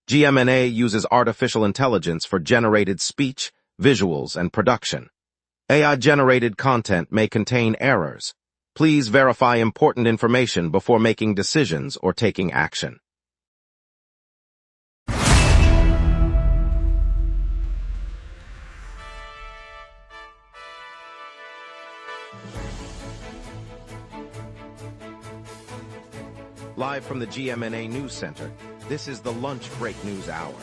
GMNA uses artificial intelligence for generated speech, visuals, and production. AI-generated content may contain errors. Please verify important information before making decisions or taking action. Live from the GMNA News Center, this is the Lunch Break News Hour.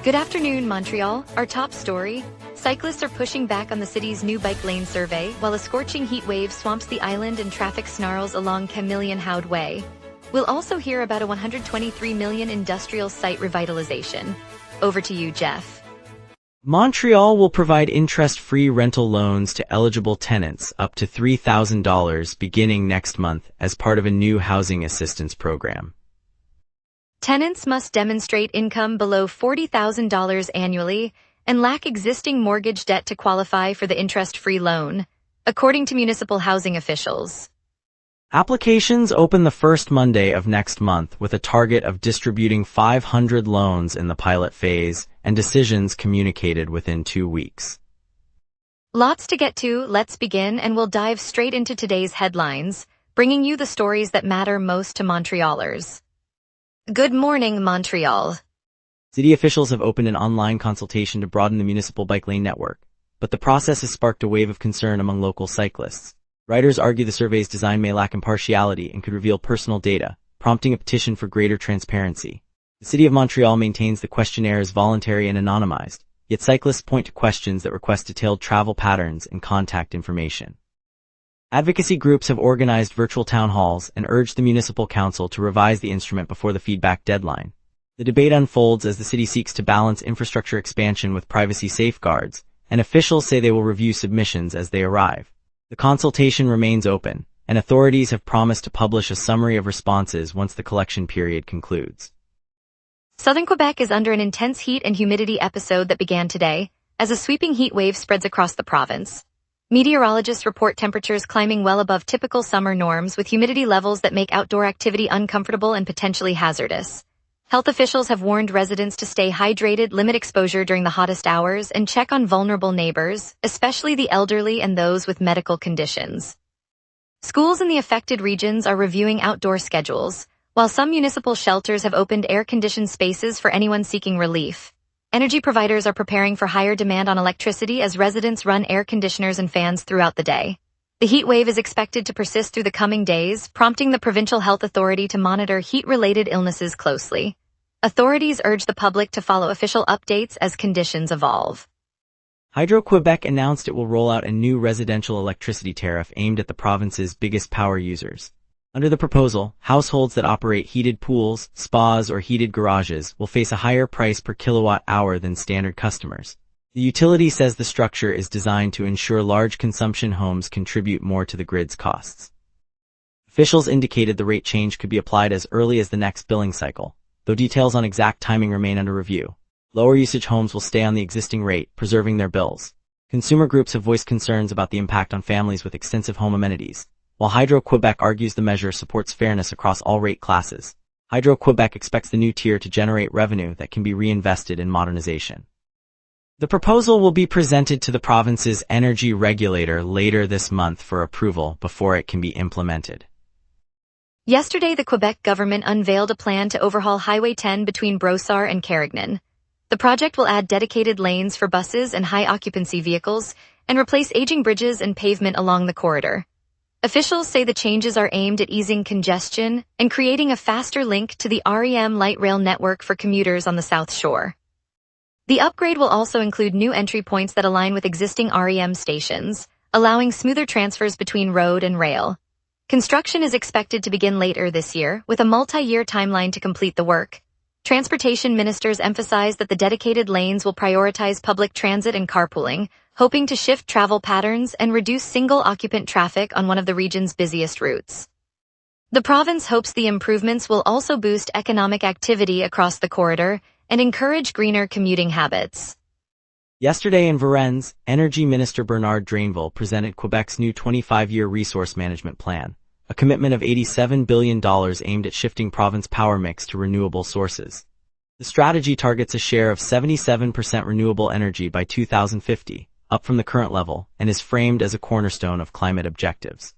Good afternoon, Montreal. Our top story: cyclists are pushing back on the city's new bike lane survey, while a scorching heat wave swamps the island and traffic snarls along Camillion-Howe Way. We'll also hear about a $123 million industrial site revitalization. Over to you, Jeff. Montreal will provide interest-free rental loans to eligible tenants up to $3,000 beginning next month as part of a new housing assistance program. Tenants must demonstrate income below $40,000 annually and lack existing mortgage debt to qualify for the interest-free loan, according to municipal housing officials. Applications open the first Monday of next month with a target of distributing 500 loans in the pilot phase and decisions communicated within 2 weeks. Lots to get to, let's begin, and we'll dive straight into today's headlines, bringing you the stories that matter most to Montrealers. Good morning, Montreal. City officials have opened an online consultation to broaden the municipal bike lane network, but the process has sparked a wave of concern among local cyclists. Writers argue the survey's design may lack impartiality and could reveal personal data, prompting a petition for greater transparency. The City of Montreal maintains the questionnaire is voluntary and anonymized, yet cyclists point to questions that request detailed travel patterns and contact information. Advocacy groups have organized virtual town halls and urged the municipal council to revise the instrument before the feedback deadline. The debate unfolds as the city seeks to balance infrastructure expansion with privacy safeguards, and officials say they will review submissions as they arrive. The consultation remains open, and authorities have promised to publish a summary of responses once the collection period concludes. Southern Quebec is under an intense heat and humidity episode that began today, as a sweeping heat wave spreads across the province. Meteorologists report temperatures climbing well above typical summer norms, with humidity levels that make outdoor activity uncomfortable and potentially hazardous. Health officials have warned residents to stay hydrated, limit exposure during the hottest hours, and check on vulnerable neighbors, especially the elderly and those with medical conditions. Schools in the affected regions are reviewing outdoor schedules, while some municipal shelters have opened air-conditioned spaces for anyone seeking relief. Energy providers are preparing for higher demand on electricity as residents run air conditioners and fans throughout the day. The heat wave is expected to persist through the coming days, prompting the Provincial Health Authority to monitor heat-related illnesses closely. Authorities urge the public to follow official updates as conditions evolve. Hydro-Quebec announced it will roll out a new residential electricity tariff aimed at the province's biggest power users. Under the proposal, households that operate heated pools, spas, or heated garages will face a higher price per kilowatt-hour than standard customers. The utility says the structure is designed to ensure large consumption homes contribute more to the grid's costs. Officials indicated the rate change could be applied as early as the next billing cycle, though details on exact timing remain under review. Lower usage homes will stay on the existing rate, preserving their bills. Consumer groups have voiced concerns about the impact on families with extensive home amenities, while Hydro-Quebec argues the measure supports fairness across all rate classes. Hydro-Quebec expects the new tier to generate revenue that can be reinvested in modernization. The proposal will be presented to the province's energy regulator later this month for approval before it can be implemented. Yesterday, the Quebec government unveiled a plan to overhaul Highway 10 between Brossard and Carignan. The project will add dedicated lanes for buses and high-occupancy vehicles and replace aging bridges and pavement along the corridor. Officials say the changes are aimed at easing congestion and creating a faster link to the REM light rail network for commuters on the South Shore. The upgrade will also include new entry points that align with existing REM stations, allowing smoother transfers between road and rail. Construction is expected to begin later this year, with a multi-year timeline to complete the work. Transportation ministers emphasize that the dedicated lanes will prioritize public transit and carpooling, hoping to shift travel patterns and reduce single-occupant traffic on one of the region's busiest routes. The province hopes the improvements will also boost economic activity across the corridor and encourage greener commuting habits. Yesterday in Varennes, Energy Minister Bernard Drainville presented Quebec's new 25-year resource management plan, a commitment of $87 billion aimed at shifting province power mix to renewable sources. The strategy targets a share of 77% renewable energy by 2050, up from the current level, and is framed as a cornerstone of climate objectives.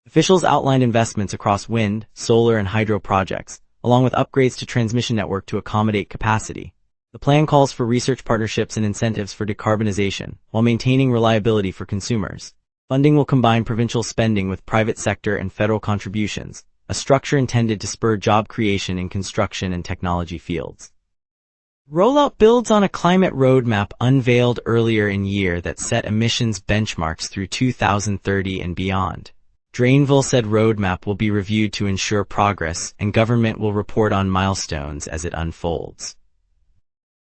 Officials outlined investments across wind, solar, and hydro projects, along with upgrades to transmission network to accommodate capacity. The plan calls for research partnerships and incentives for decarbonization, while maintaining reliability for consumers. Funding will combine provincial spending with private sector and federal contributions, a structure intended to spur job creation in construction and technology fields. Rollout builds on a climate roadmap unveiled earlier in year that set emissions benchmarks through 2030 and beyond. Drainville said roadmap will be reviewed to ensure progress, and government will report on milestones as it unfolds.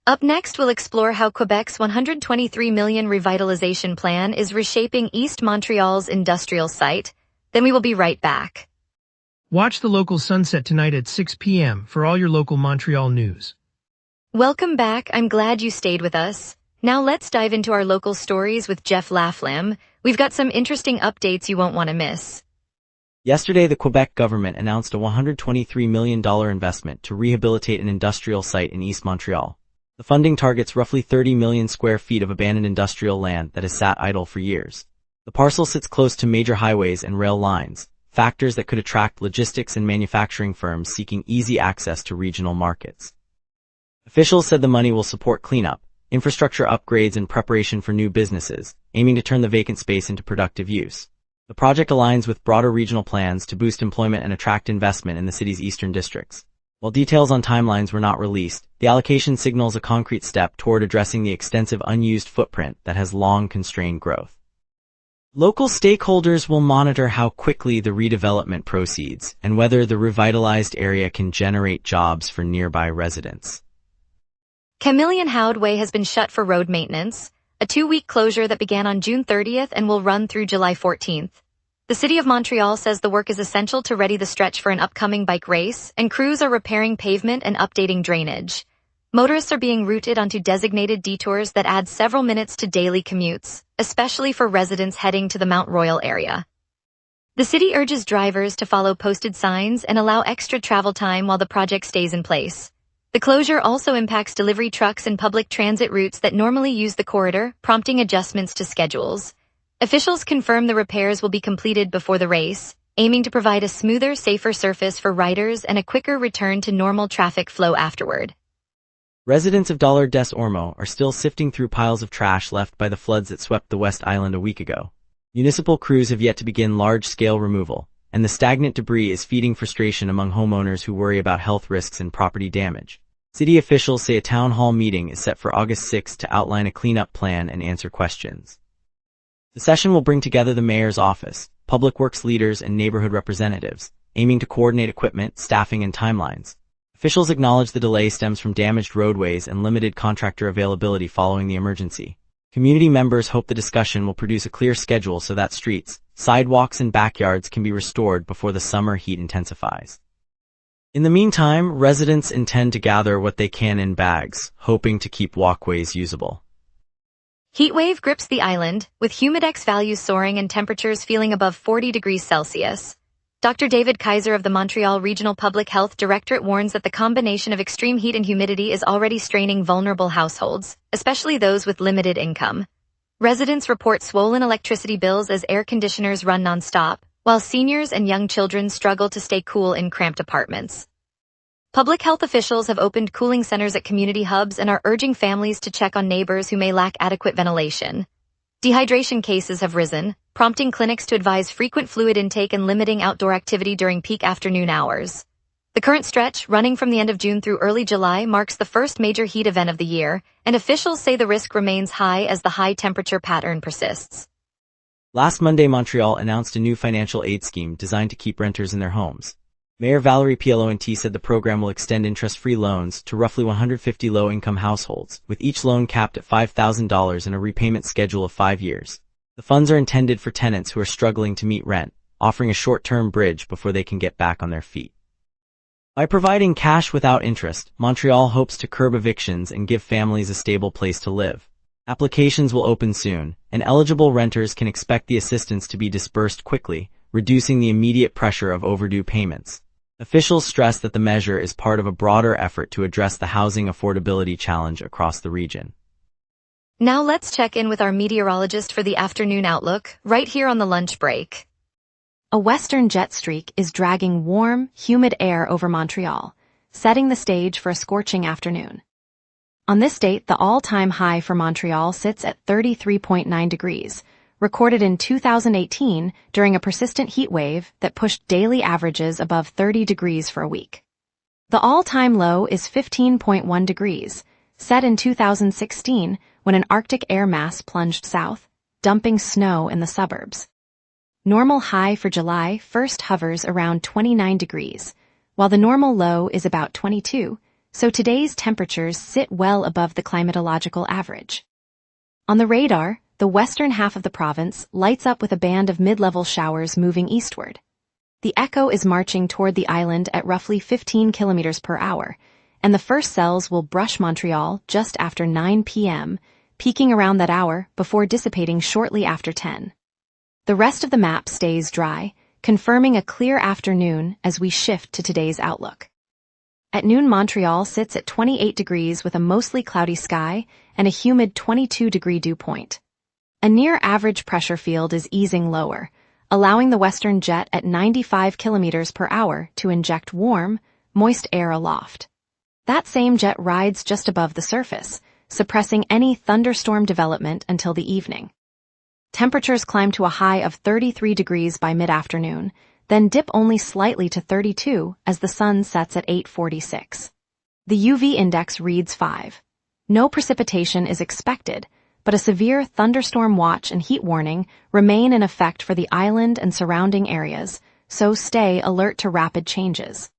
Up next, we'll explore how Quebec's $123 million revitalization plan is reshaping East Montreal's industrial site. Then we will be right back. Watch the local sunset tonight at 6 p.m. for all your local Montreal news. Welcome back. I'm glad you stayed with us. Now let's dive into our local stories with Jeff Laflamme. We've got some interesting updates you won't want to miss. Yesterday, the Quebec government announced a $123 million investment to rehabilitate an industrial site in East Montreal. The funding targets roughly 30 million square feet of abandoned industrial land that has sat idle for years. The parcel sits close to major highways and rail lines, factors that could attract logistics and manufacturing firms seeking easy access to regional markets. Officials said the money will support cleanup, infrastructure upgrades, and preparation for new businesses, aiming to turn the vacant space into productive use. The project aligns with broader regional plans to boost employment and attract investment in the city's eastern districts. While details on timelines were not released, the allocation signals a concrete step toward addressing the extensive unused footprint that has long constrained growth. Local stakeholders will monitor how quickly the redevelopment proceeds and whether the revitalized area can generate jobs for nearby residents. Camillion Howd Way has been shut for road maintenance, a 2-week closure that began on June 30th and will run through July 14th. The City of Montreal says the work is essential to ready the stretch for an upcoming bike race, and crews are repairing pavement and updating drainage. Motorists are being routed onto designated detours that add several minutes to daily commutes, especially for residents heading to the Mount Royal area. The city urges drivers to follow posted signs and allow extra travel time while the project stays in place. The closure also impacts delivery trucks and public transit routes that normally use the corridor, prompting adjustments to schedules. Officials confirm the repairs will be completed before the race, aiming to provide a smoother, safer surface for riders and a quicker return to normal traffic flow afterward. Residents of Dollar des Ormeaux are still sifting through piles of trash left by the floods that swept the West Island a week ago. Municipal crews have yet to begin large-scale removal, and the stagnant debris is feeding frustration among homeowners who worry about health risks and property damage. City officials say a town hall meeting is set for August 6 to outline a cleanup plan and answer questions. The session will bring together the mayor's office, public works leaders, and neighborhood representatives, aiming to coordinate equipment, staffing, and timelines. Officials acknowledge the delay stems from damaged roadways and limited contractor availability following the emergency. Community members hope the discussion will produce a clear schedule so that streets, sidewalks, and backyards can be restored before the summer heat intensifies. In the meantime, residents intend to gather what they can in bags, hoping to keep walkways usable. Heatwave grips the island, with humidex values soaring and temperatures feeling above 40 degrees Celsius. Dr. David Kaiser of the Montreal Regional Public Health Directorate warns that the combination of extreme heat and humidity is already straining vulnerable households, especially those with limited income. Residents report swollen electricity bills as air conditioners run nonstop, while seniors and young children struggle to stay cool in cramped apartments. Public health officials have opened cooling centers at community hubs and are urging families to check on neighbors who may lack adequate ventilation. Dehydration cases have risen, prompting clinics to advise frequent fluid intake and limiting outdoor activity during peak afternoon hours. The current stretch, running from the end of June through early July, marks the first major heat event of the year, and officials say the risk remains high as the high temperature pattern persists. Last Monday, Montreal announced a new financial aid scheme designed to keep renters in their homes. Mayor Valérie Plante said the program will extend interest-free loans to roughly 150 low-income households, with each loan capped at $5,000 and a repayment schedule of 5 years. The funds are intended for tenants who are struggling to meet rent, offering a short-term bridge before they can get back on their feet. By providing cash without interest, Montreal hopes to curb evictions and give families a stable place to live. Applications will open soon, and eligible renters can expect the assistance to be disbursed quickly, reducing the immediate pressure of overdue payments. Officials stress that the measure is part of a broader effort to address the housing affordability challenge across the region. Now let's check in with our meteorologist for the afternoon outlook, right here on the lunch break. A western jet streak is dragging warm, humid air over Montreal, setting the stage for a scorching afternoon. On this date, the all-time high for Montreal sits at 33.9 degrees, recorded in 2018 during a persistent heat wave that pushed daily averages above 30 degrees for a week. The all-time low is 15.1 degrees, set in 2016 when an Arctic air mass plunged south, dumping snow in the suburbs. Normal high for July first hovers around 29 degrees, while the normal low is about 22, so today's temperatures sit well above the climatological average. On the radar, the western half of the province lights up with a band of mid-level showers moving eastward. The echo is marching toward the island at roughly 15 kilometers per hour, and the first cells will brush Montreal just after 9 p.m., peaking around that hour before dissipating shortly after 10. The rest of the map stays dry, confirming a clear afternoon as we shift to today's outlook. At noon, Montreal sits at 28 degrees with a mostly cloudy sky and a humid 22-degree dew point. A near-average pressure field is easing lower, allowing the western jet at 95 kilometers per hour to inject warm, moist air aloft. That same jet rides just above the surface, suppressing any thunderstorm development until the evening. Temperatures climb to a high of 33 degrees by mid-afternoon, then dip only slightly to 32 as the sun sets at 8:46. The UV index reads 5. No precipitation is expected, but a severe thunderstorm watch and heat warning remain in effect for the island and surrounding areas, so stay alert to rapid changes.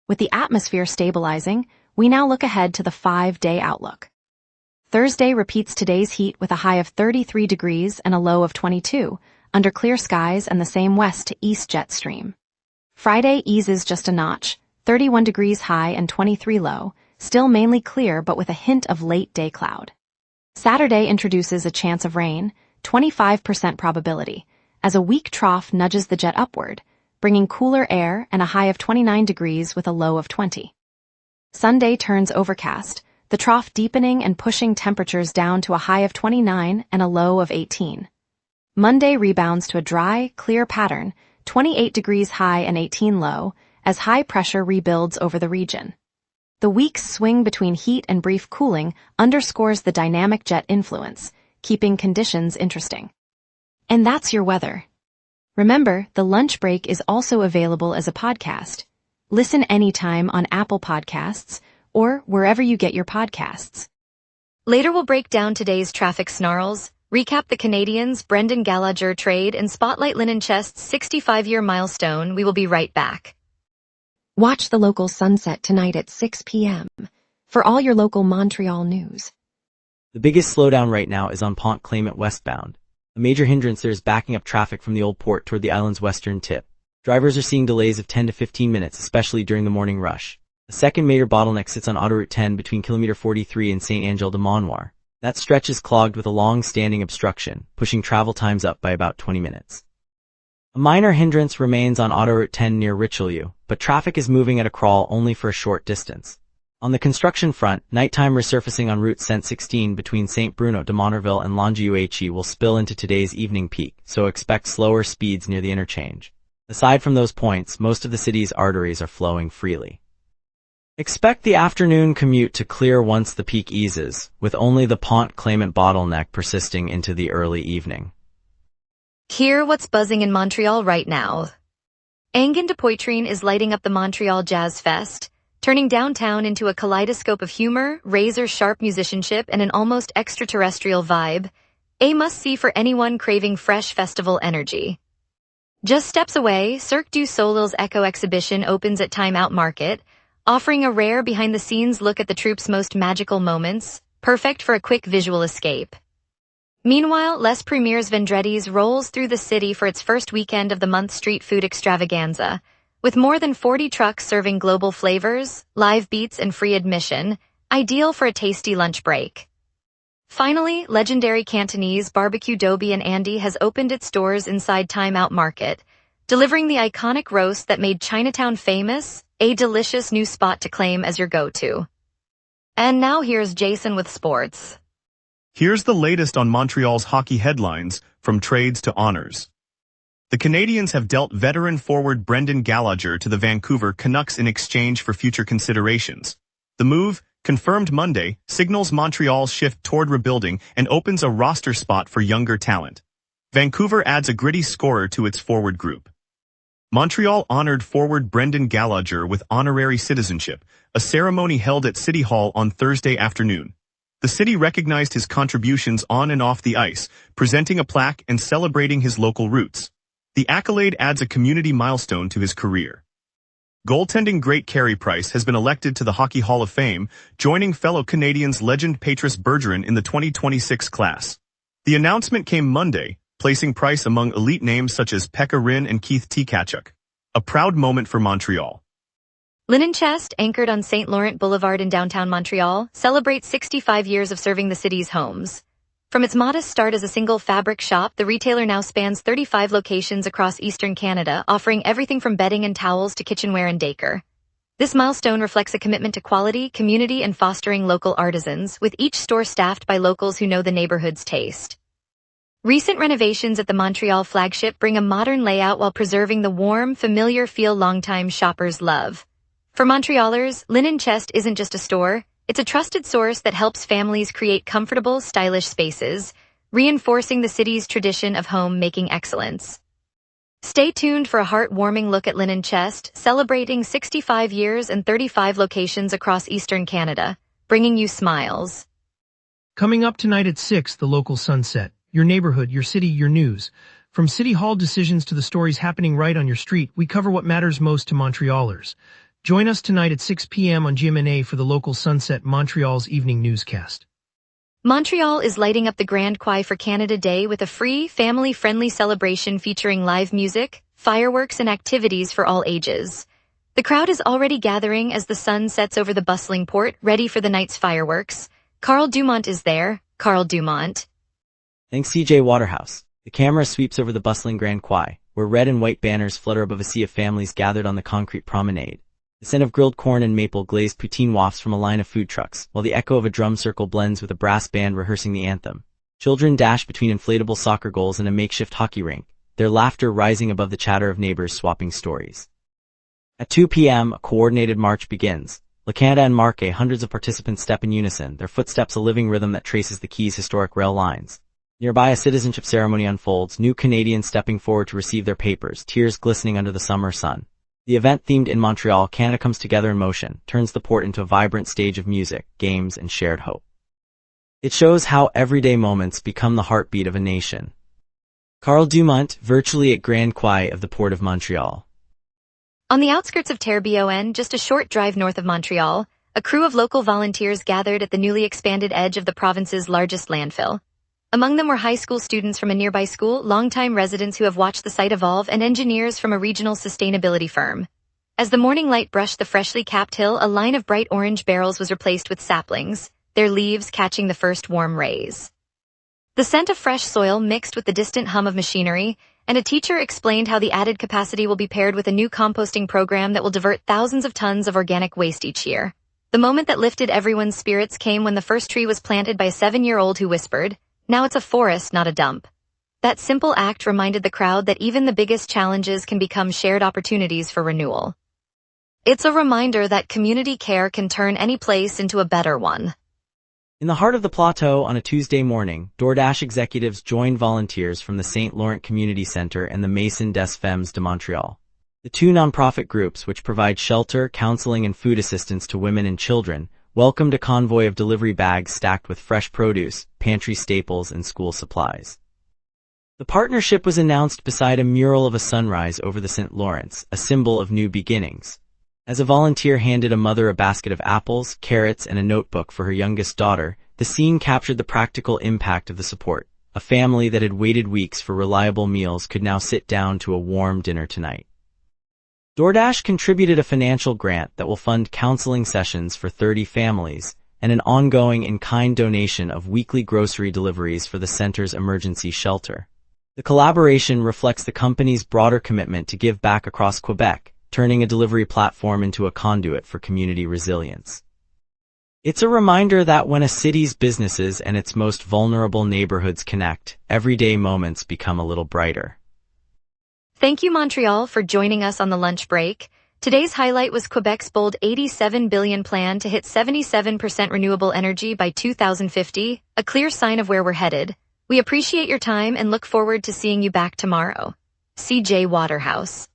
With the atmosphere stabilizing, we now look ahead to the 5-day outlook. Thursday repeats today's heat with a high of 33 degrees and a low of 22, under clear skies and the same west to east jet stream. Friday eases just a notch, 31 degrees high and 23 low, still mainly clear but with a hint of late-day cloud. Saturday introduces a chance of rain, 25% probability, as a weak trough nudges the jet upward, bringing cooler air and a high of 29 degrees with a low of 20. Sunday turns overcast, the trough deepening and pushing temperatures down to a high of 29 and a low of 18. Monday rebounds to a dry, clear pattern, 28 degrees high and 18 low, as high pressure rebuilds over the region. The week's swing between heat and brief cooling underscores the dynamic jet influence, keeping conditions interesting. And that's your weather. Remember, the lunch break is also available as a podcast. Listen anytime on Apple Podcasts or wherever you get your podcasts. Later we'll break down today's traffic snarls, recap the Canadians' Brendan Gallagher trade, and spotlight Linen Chest's 65-year milestone. We will be right back. Watch the local sunset tonight at 6 p.m. for all your local Montreal news. The biggest slowdown right now is on Pont Clement westbound. A major hindrance there is backing up traffic from the Old Port toward the island's western tip. Drivers are seeing delays of 10 to 15 minutes, especially during the morning rush. A second major bottleneck sits on Autoroute 10 between kilometer 43 and Saint-Angel-de-Monoir. That stretch is clogged with a long-standing obstruction, pushing travel times up by about 20 minutes. A minor hindrance remains on Autoroute 10 near Richelieu, but traffic is moving at a crawl only for a short distance. On the construction front, nighttime resurfacing on Route Saint-16 between Saint-Bruno de Montarville and Longueuil will spill into today's evening peak, so expect slower speeds near the interchange. Aside from those points, most of the city's arteries are flowing freely. Expect the afternoon commute to clear once the peak eases, with only the Pont Clement bottleneck persisting into the early evening. Hear what's buzzing in Montreal right now. Angan de Poitrine is lighting up the Montreal Jazz Fest, turning downtown into a kaleidoscope of humor, razor-sharp musicianship, and an almost extraterrestrial vibe. A must-see for anyone craving fresh festival energy. Just steps away, Cirque du Soleil's Echo exhibition opens at Time Out Market, offering a rare behind-the-scenes look at the troupe's most magical moments, perfect for a quick visual escape. Meanwhile, Les Premiers Vendredis rolls through the city for its first weekend of the month street food extravaganza, with more than 40 trucks serving global flavors, live beats, and free admission, ideal for a tasty lunch break. Finally, legendary Cantonese barbecue Dobie and Andy has opened its doors inside Time Out Market, delivering the iconic roast that made Chinatown famous, a delicious new spot to claim as your go-to. And now here's Jason with sports. Here's the latest on Montreal's hockey headlines, from trades to honors. The Canadiens have dealt veteran forward Brendan Gallagher to the Vancouver Canucks in exchange for future considerations. The move, confirmed Monday, signals Montreal's shift toward rebuilding and opens a roster spot for younger talent. Vancouver adds a gritty scorer to its forward group. Montreal honored forward Brendan Gallagher with honorary citizenship, a ceremony held at City Hall on Thursday afternoon. The city recognized his contributions on and off the ice, presenting a plaque and celebrating his local roots. The accolade adds a community milestone to his career. Goaltending great Carey Price has been elected to the Hockey Hall of Fame, joining fellow Canadiens legend Patrice Bergeron in the 2026 class. The announcement came Monday, placing Price among elite names such as Pekka Rinne and Keith Tkachuk. A proud moment for Montreal. Linen Chest, anchored on St. Laurent Boulevard in downtown Montreal, celebrates 65 years of serving the city's homes. From its modest start as a single fabric shop, the retailer now spans 35 locations across eastern Canada, offering everything from bedding and towels to kitchenware and decor. This milestone reflects a commitment to quality, community, and fostering local artisans, with each store staffed by locals who know the neighborhood's taste. Recent renovations at the Montreal flagship bring a modern layout while preserving the warm, familiar feel longtime shoppers love. For Montrealers, Linen Chest isn't just a store, it's a trusted source that helps families create comfortable, stylish spaces, reinforcing the city's tradition of home-making excellence. Stay tuned for a heartwarming look at Linen Chest, celebrating 65 years and 35 locations across eastern Canada, bringing you smiles. Coming up tonight at 6, the local sunset. Your neighborhood, your city, your news. From City Hall decisions to the stories happening right on your street, we cover what matters most to Montrealers. Join us tonight at 6 p.m. on GMna for the local Sunset, Montreal's evening newscast. Montreal is lighting up the Grand Quai for Canada Day with a free, family-friendly celebration featuring live music, fireworks, and activities for all ages. The crowd is already gathering as the sun sets over the bustling port, ready for the night's fireworks. Carl Dumont is there. Carl Dumont. Thanks CJ Waterhouse. The camera sweeps over the bustling Grand Quai, where red and white banners flutter above a sea of families gathered on the concrete promenade. The scent of grilled corn and maple-glazed poutine wafts from a line of food trucks, while the echo of a drum circle blends with a brass band rehearsing the anthem. Children dash between inflatable soccer goals and a makeshift hockey rink, their laughter rising above the chatter of neighbors swapping stories. At 2 p.m., a coordinated march begins. La Canada and Marque, hundreds of participants step in unison, their footsteps a living rhythm that traces the quay's historic rail lines. Nearby, a citizenship ceremony unfolds, new Canadians stepping forward to receive their papers, tears glistening under the summer sun. The event, themed in Montreal, Canada Comes Together in Motion, turns the port into a vibrant stage of music, games, and shared hope. It shows how everyday moments become the heartbeat of a nation. Carl Dumont, virtually at Grand Quai of the Port of Montreal. On the outskirts of Terrebonne, just a short drive north of Montreal, a crew of local volunteers gathered at the newly expanded edge of the province's largest landfill. Among them were high school students from a nearby school, longtime residents who have watched the site evolve, and engineers from a regional sustainability firm. As the morning light brushed the freshly capped hill, a line of bright orange barrels was replaced with saplings, their leaves catching the first warm rays. The scent of fresh soil mixed with the distant hum of machinery, and a teacher explained how the added capacity will be paired with a new composting program that will divert thousands of tons of organic waste each year. The moment that lifted everyone's spirits came when the first tree was planted by a 7-year-old who whispered, "Now it's a forest, not a dump." That simple act reminded the crowd that even the biggest challenges can become shared opportunities for renewal. It's a reminder that community care can turn any place into a better one. In the heart of the plateau on a Tuesday morning, DoorDash executives joined volunteers from the St. Laurent Community Center and the Maison des Femmes de Montreal. The two nonprofit groups, which provide shelter, counseling, and food assistance to women and children, welcomed a convoy of delivery bags stacked with fresh produce, pantry staples, and school supplies. The partnership was announced beside a mural of a sunrise over the St. Lawrence, a symbol of new beginnings. As a volunteer handed a mother a basket of apples, carrots, and a notebook for her youngest daughter, the scene captured the practical impact of the support. A family that had waited weeks for reliable meals could now sit down to a warm dinner tonight. DoorDash contributed a financial grant that will fund counseling sessions for 30 families and an ongoing in-kind donation of weekly grocery deliveries for the center's emergency shelter. The collaboration reflects the company's broader commitment to give back across Quebec, turning a delivery platform into a conduit for community resilience. It's a reminder that when a city's businesses and its most vulnerable neighborhoods connect, everyday moments become a little brighter. Thank you, Montreal, for joining us on the lunch break. Today's highlight was Quebec's bold $87 billion plan to hit 77% renewable energy by 2050, a clear sign of where we're headed. We appreciate your time and look forward to seeing you back tomorrow. CJ Waterhouse.